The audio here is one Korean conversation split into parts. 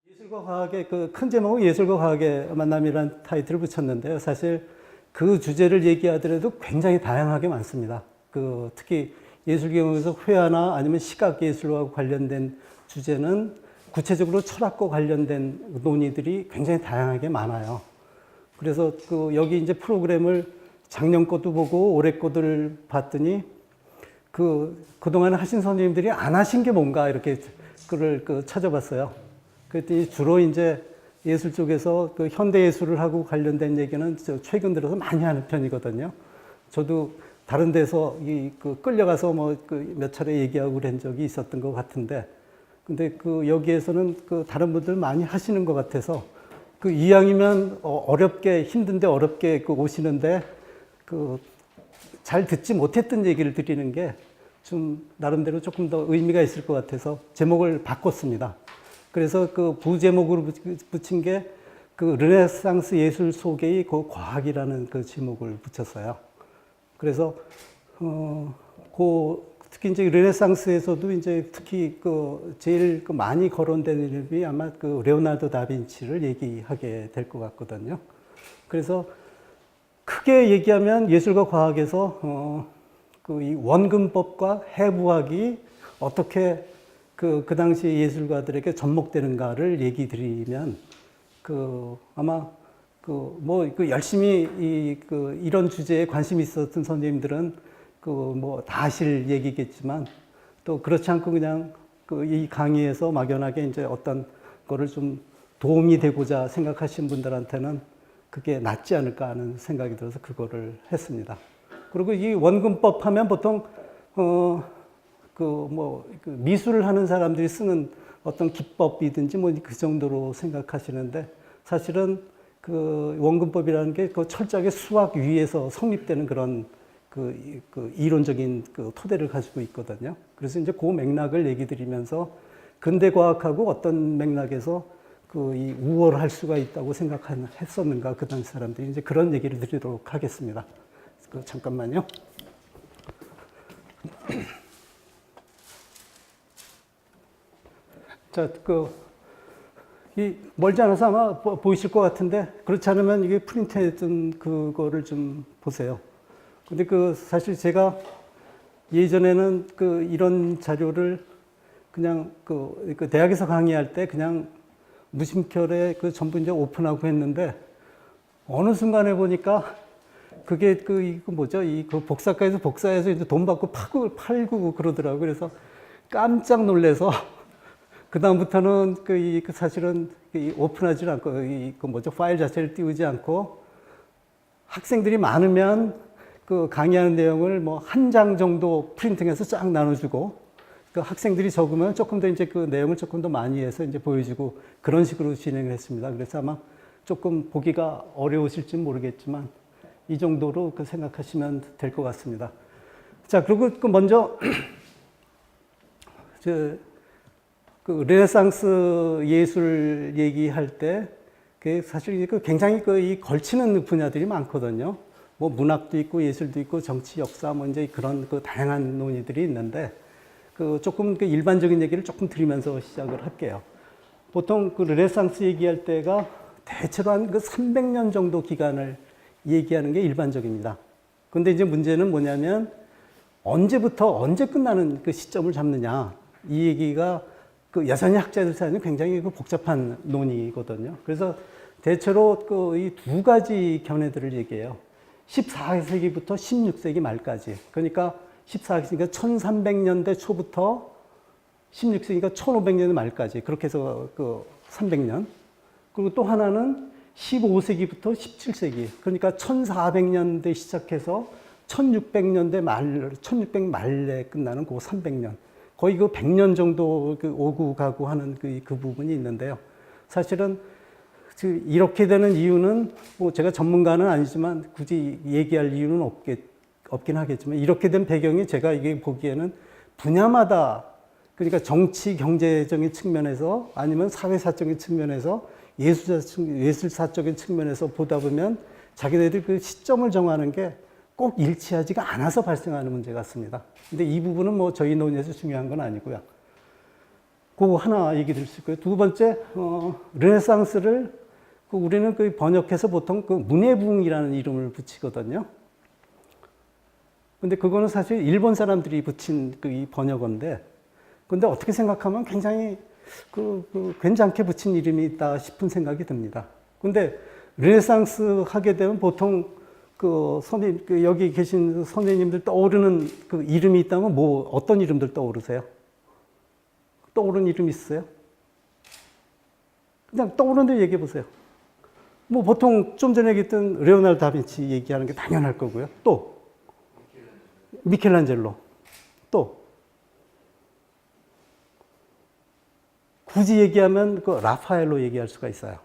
예술과 과학의 그 큰 제목은 예술과 과학의 만남이라는 타이틀을 붙였는데요. 사실 그 주제를 얘기하더라도 굉장히 다양하게 많습니다. 특히 예술 경영에서 회화나 아니면 시각 예술과 관련된 주제는 구체적으로 철학과 관련된 논의들이 굉장히 다양하게 많아요. 그래서 여기 이제 프로그램을 작년 것도 보고 올해 것을 봤더니 그동안 하신 선생님들이 안 하신 게 뭔가 이렇게 그걸 찾아봤어요. 그랬더니 주로 이제 예술 쪽에서 현대 예술을 하고 관련된 얘기는 최근 들어서 많이 하는 편이거든요. 저도 다른 데서 끌려가서 몇 차례 얘기하고 그런 적이 있었던 것 같은데, 근데 여기에서는 다른 분들 많이 하시는 것 같아서 이왕이면 어렵게 힘든데 어렵게 오시는데 잘 듣지 못했던 얘기를 드리는 게 좀 나름대로 조금 더 의미가 있을 것 같아서 제목을 바꿨습니다. 그래서 부제목으로 붙인 게 르네상스 예술 속의 과학이라는 제목을 붙였어요. 그래서 특히 이제 르네상스에서도 이제 특히 제일 많이 거론되는 이름이 아마 레오나르도 다빈치를 얘기하게 될 것 같거든요. 그래서 크게 얘기하면 예술과 과학에서 이 원근법과 해부학이 어떻게 그 당시 예술가들에게 접목되는가를 얘기 드리면 아마 열심히 이런 주제에 관심이 있었던 선생님들은 다 아실 얘기겠지만 또 그렇지 않고 그냥 이 강의에서 막연하게 이제 어떤 거를 좀 도움이 되고자 생각하신 분들한테는 그게 낫지 않을까 하는 생각이 들어서 그거를 했습니다. 그리고 이 원근법 하면 보통 미술을 하는 사람들이 쓰는 어떤 기법이든지 그 정도로 생각하시는데, 사실은 원근법이라는 게 철저하게 수학 위에서 성립되는 그런 이론적인 토대를 가지고 있거든요. 그래서 이제 그 맥락을 얘기 드리면서 근대 과학하고 어떤 맥락에서 이 우월할 수가 있다고 생각했었는가, 그 당시 사람들이 이제 그런 얘기를 드리도록 하겠습니다. 잠깐만요. 자, 멀지 않아서 아마 보이실 것 같은데, 그렇지 않으면 이게 프린트했던 그거를 좀 보세요. 근데 사실 제가 예전에는 이런 자료를 그냥 대학에서 강의할 때 그냥 무심결에 전부 이제 오픈하고 했는데, 어느 순간에 보니까 그게 뭐죠? 복사과에서 복사해서 이제 돈 받고 팔고 그러더라고요. 그래서 깜짝 놀래서 그다음부터는 사실은 오픈하지 않고 뭐죠? 파일 자체를 띄우지 않고 학생들이 많으면 강의하는 내용을 한 장 정도 프린팅해서 쫙 나눠주고, 학생들이 적으면 조금 더 이제 내용을 조금 더 많이 해서 이제 보여주고 그런 식으로 진행을 했습니다. 그래서 아마 조금 보기가 어려우실지 모르겠지만 이 정도로 생각하시면 될 것 같습니다. 자, 그리고 먼저 르네상스 예술 얘기할 때 사실 굉장히 이 걸치는 분야들이 많거든요. 뭐 문학도 있고 예술도 있고 정치, 역사, 이제 그런 다양한 논의들이 있는데 조금 일반적인 얘기를 조금 드리면서 시작을 할게요. 보통 르네상스 얘기할 때가 대체로 한 300년 정도 기간을 얘기하는 게 일반적입니다. 근데 이제 문제는 뭐냐면 언제부터 언제 끝나는 시점을 잡느냐, 이 얘기가 여전히 학자들 사이에는 굉장히 복잡한 논의거든요. 그래서 대체로 이 두 가지 견해들을 얘기해요. 14세기부터 16세기 말까지. 그러니까 14세기가 1300년대 초부터 16세기가 1500년대 말까지. 그렇게 해서 300년. 그리고 또 하나는 15세기부터 17세기. 그러니까 1400년대 시작해서 1600년대 1600 말에 끝나는 300년. 거의 100년 정도 오고 가고 하는 그 부분이 있는데요. 사실은 이렇게 되는 이유는 제가 전문가는 아니지만 굳이 얘기할 이유는 없긴 하겠지만, 이렇게 된 배경이 제가 이게 보기에는 분야마다, 그러니까 정치 경제적인 측면에서 아니면 사회사적인 측면에서 예술사적인 측면에서 보다 보면 자기네들 시점을 정하는 게 꼭 일치하지가 않아서 발생하는 문제 같습니다. 근데 이 부분은 저희 논의에서 중요한 건 아니고요. 그거 하나 얘기 드릴 수 있고요. 두 번째, 르네상스를 우리는 그 번역해서 보통 그 문예부흥이라는 이름을 붙이거든요. 근데 그거는 사실 일본 사람들이 붙인 그 이 번역어인데, 근데 어떻게 생각하면 굉장히 괜찮게 붙인 이름이 있다 싶은 생각이 듭니다. 근데 르네상스 하게 되면 보통 여기 계신 선생님들 떠오르는 그 이름이 있다면 어떤 이름들 떠오르세요? 떠오르는 이름 있어요? 그냥 떠오르는 데 얘기해 보세요. 보통 좀 전에 얘기했던 레오나르도 다빈치 얘기하는 게 당연할 거고요. 또 미켈란젤로. 또 굳이 얘기하면 라파엘로 얘기할 수가 있어요.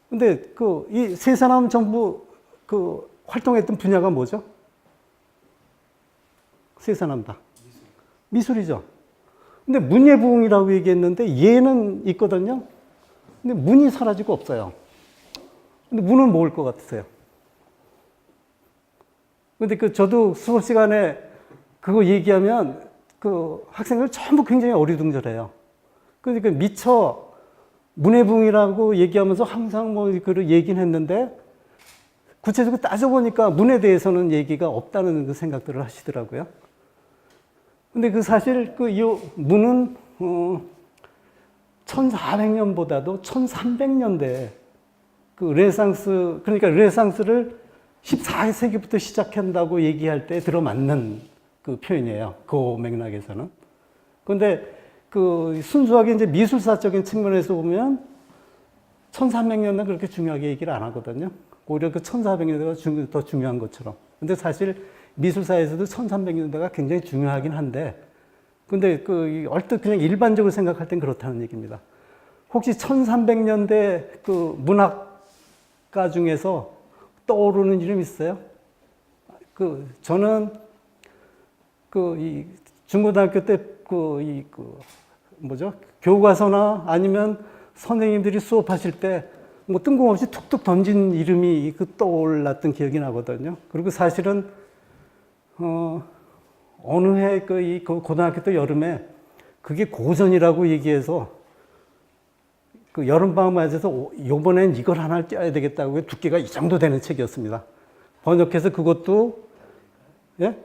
근데 이 세 사람 전부 활동했던 분야가 뭐죠? 세 사람 다. 미술이죠. 근데 문예부흥이라고 얘기했는데 예는 있거든요. 근데 문이 사라지고 없어요. 근데 문은 뭐일 것 같으세요? 근데 저도 수업 시간에 그거 얘기하면 학생들 전부 굉장히 어리둥절해요. 그러니까 미처 문예부흥이라고 얘기하면서 항상 그걸 얘기는 했는데 구체적으로 따져보니까 문에 대해서는 얘기가 없다는 생각들을 하시더라고요. 근데 사실 이 문은 1400년보다도 1300년대 그러니까 르네상스를 14세기부터 시작한다고 얘기할 때 들어맞는 표현이에요. 그 맥락에서는. 그런데 순수하게 이제 미술사적인 측면에서 보면 1300년은 그렇게 중요하게 얘기를 안 하거든요. 오히려 1400년대가 더 중요한 것처럼. 근데 사실 미술사에서도 1300년대가 굉장히 중요하긴 한데, 근데 얼뜻 그냥 일반적으로 생각할 땐 그렇다는 얘기입니다. 혹시 1300년대 문학가 중에서 떠오르는 이름 있어요? 저는 이 중고등학교 때 교과서나 아니면 선생님들이 수업하실 때 뜬금없이 툭툭 던진 이름이 떠올랐던 기억이 나거든요. 그리고 사실은 어느 해 고등학교 때 여름에 그게 고전이라고 얘기해서 여름방학 맞아서 요번엔 이걸 하나 떼야 되겠다고 두께가 이 정도 되는 책이었습니다. 번역해서 그것도 예?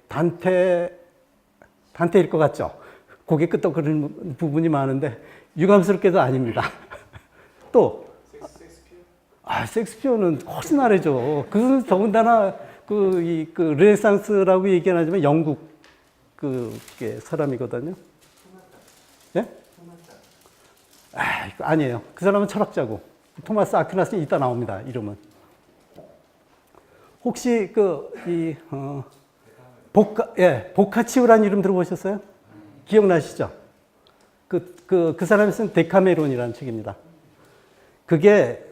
단테일 것 같죠? 고개 끄덕거리는 부분이 많은데 유감스럽게도 아닙니다. 또 섹스피어는 훨씬 아래죠. 그것은 더군다나 르네상스라고 얘기는 하지만 영국 사람이거든요. 예? 아니에요. 그 사람은 철학자고. 토마스 아퀴나스는 이따 나옵니다. 이름은. 혹시 보카치오라는 이름 들어보셨어요? 기억나시죠? 그 사람이 쓴 데카메론이라는 책입니다. 그게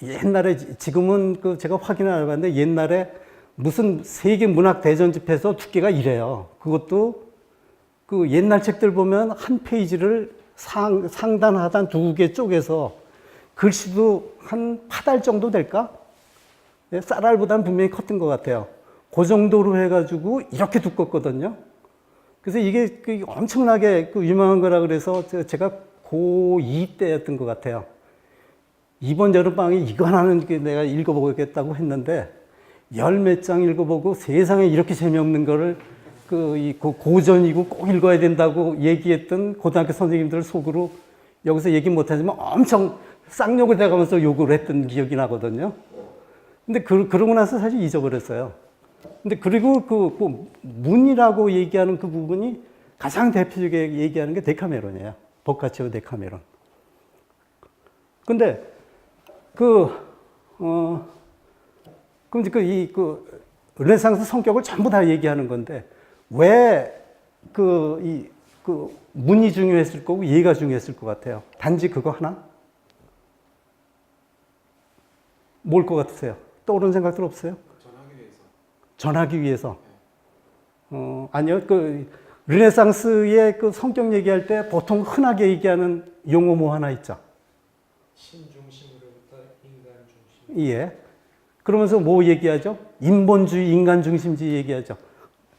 옛날에, 지금은 제가 확인을 안 해봤는데 옛날에 무슨 세계 문학 대전집에서 두께가 이래요. 그것도 옛날 책들 보면 한 페이지를 상단, 하단 두 개 쪼개서 글씨도 한 파달 정도 될까? 쌀알보다는 분명히 컸던 것 같아요. 그 정도로 해가지고 이렇게 두껍거든요. 그래서 이게 엄청나게 유명한 거라 그래서 제가 고2 때였던 것 같아요. 이번 여름방학에 이거 하나는 내가 읽어보겠다고 했는데 열 몇 장 읽어보고 세상에 이렇게 재미없는 거를 고전이고 꼭 읽어야 된다고 얘기했던 고등학교 선생님들 속으로 여기서 얘기 못하지만 엄청 쌍욕을 대가면서 욕을 했던 기억이 나거든요. 근데 그러고 나서 사실 잊어버렸어요. 근데 그리고 문이라고 얘기하는 그 부분이 가장 대표적이게 얘기하는 게 데카메론이에요. 보카치오 데카메론. 근데 그럼 르네상스 성격을 전부 다 얘기하는 건데 왜 문이 중요했을 거고 예가 중요했을 것 같아요? 단지 그거 하나? 뭘 것 같으세요? 떠오르는 생각들 없어요? 전하기 위해서. 전하기 위해서. 아니요. 르네상스의 성격 얘기할 때 보통 흔하게 얘기하는 용어 뭐 하나 있죠? 신 중심으로부터 인간 중심. 예. 그러면서 뭐 얘기하죠? 인본주의, 인간 중심주의 얘기하죠.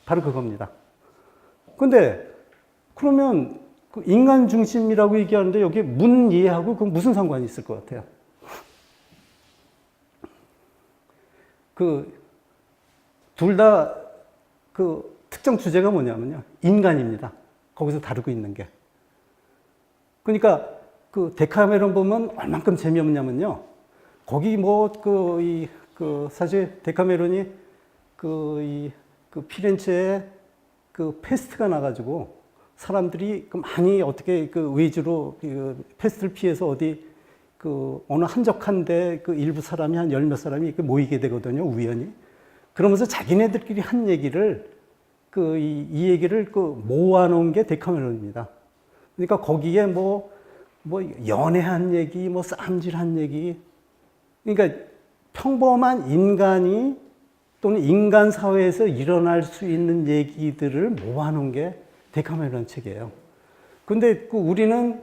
바로 그겁니다. 근데 그러면 그 인간 중심이라고 얘기하는데 여기 문 이해하고 그 무슨 상관이 있을 것 같아요? 그 둘 다 그 특정 주제가 뭐냐면요. 인간입니다. 거기서 다루고 있는 게. 그러니까 그 데카메론 보면 얼만큼 재미없냐면요. 거기 뭐 사실 데카메론이 그 피렌체에 그 페스트가 나가지고 사람들이 그 많이 어떻게 그 외주로 그 페스트를 피해서 어디 그 어느 한적한데 그 일부 사람이 한 열 몇 사람이 이렇게 모이게 되거든요. 우연히. 그러면서 자기네들끼리 한 얘기를 이 얘기를 모아놓은 게 데카메론입니다. 그러니까 거기에 뭐 연애한 얘기, 뭐 쌈질한 얘기. 그러니까 평범한 인간이 또는 인간 사회에서 일어날 수 있는 얘기들을 모아놓은 게 데카메론 책이에요. 근데 우리는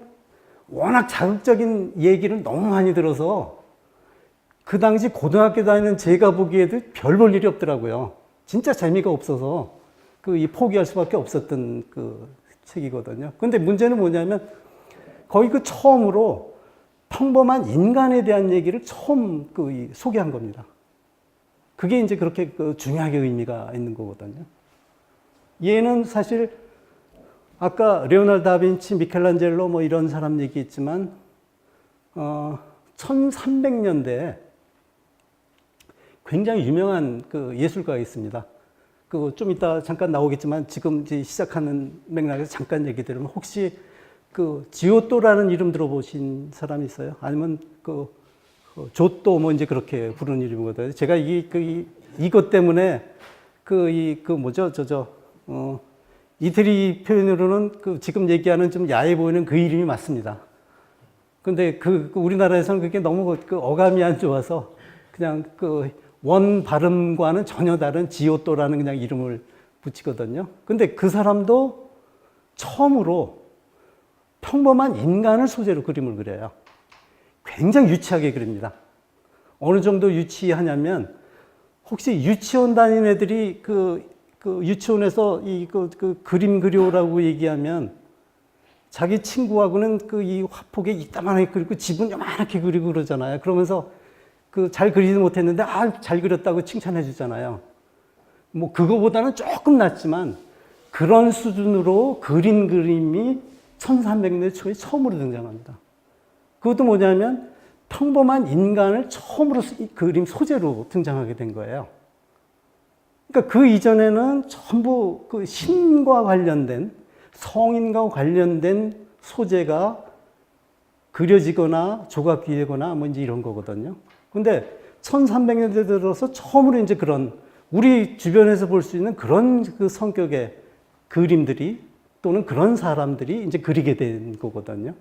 워낙 자극적인 얘기를 너무 많이 들어서 그 당시 고등학교 다니는 제가 보기에도 별 볼 일이 없더라고요. 진짜 재미가 없어서 이 포기할 수밖에 없었던 그 책이거든요. 근데 문제는 뭐냐면 거의 그 처음으로 평범한 인간에 대한 얘기를 처음 소개한 겁니다. 그게 이제 그렇게 중요하게 의미가 있는 거거든요. 얘는 사실 아까 레오나르도 다빈치, 미켈란젤로 뭐 이런 사람 얘기했지만 1300년대에 굉장히 유명한 그 예술가가 있습니다. 그 좀 이따 잠깐 나오겠지만 지금 이제 시작하는 맥락에서 잠깐 얘기 드리면 혹시 그 지오토라는 이름 들어보신 사람 있어요? 아니면 조또 뭐 이제 그렇게 부르는 이름이거든요. 제가 이것 때문에 이태리 표현으로는 지금 얘기하는 좀 야해 보이는 그 이름이 맞습니다. 근데 우리나라에서는 그게 너무 어감이 안 좋아서 그냥 원 발음과는 전혀 다른 지오또라는 그냥 이름을 붙이거든요. 근데 그 사람도 처음으로 평범한 인간을 소재로 그림을 그려요. 굉장히 유치하게 그립니다. 어느 정도 유치하냐면 혹시 유치원 다니는 애들이 유치원에서 그림 그려라고 얘기하면 자기 친구하고는 이 화폭에 이따만하게 그리고 집은 요만하게 그리고 그러잖아요. 그러면서 잘 그리지 못했는데 잘 그렸다고 칭찬해 주잖아요. 뭐 그거보다는 조금 낫지만 그런 수준으로 그린 그림이 1300년대 초에 처음으로 등장합니다. 그것도 뭐냐면 평범한 인간을 처음으로 그림 소재로 등장하게 된 거예요. 그러니까 그 이전에는 전부 신과 관련된 성인과 관련된 소재가 그려지거나 조각기되거나 뭐 이제 이런 거거든요. 근데 1300년대 들어서 처음으로 이제 그런 우리 주변에서 볼 수 있는 그런 성격의 그림들이 또는 그런 사람들이 이제 그리게 된 거거든요.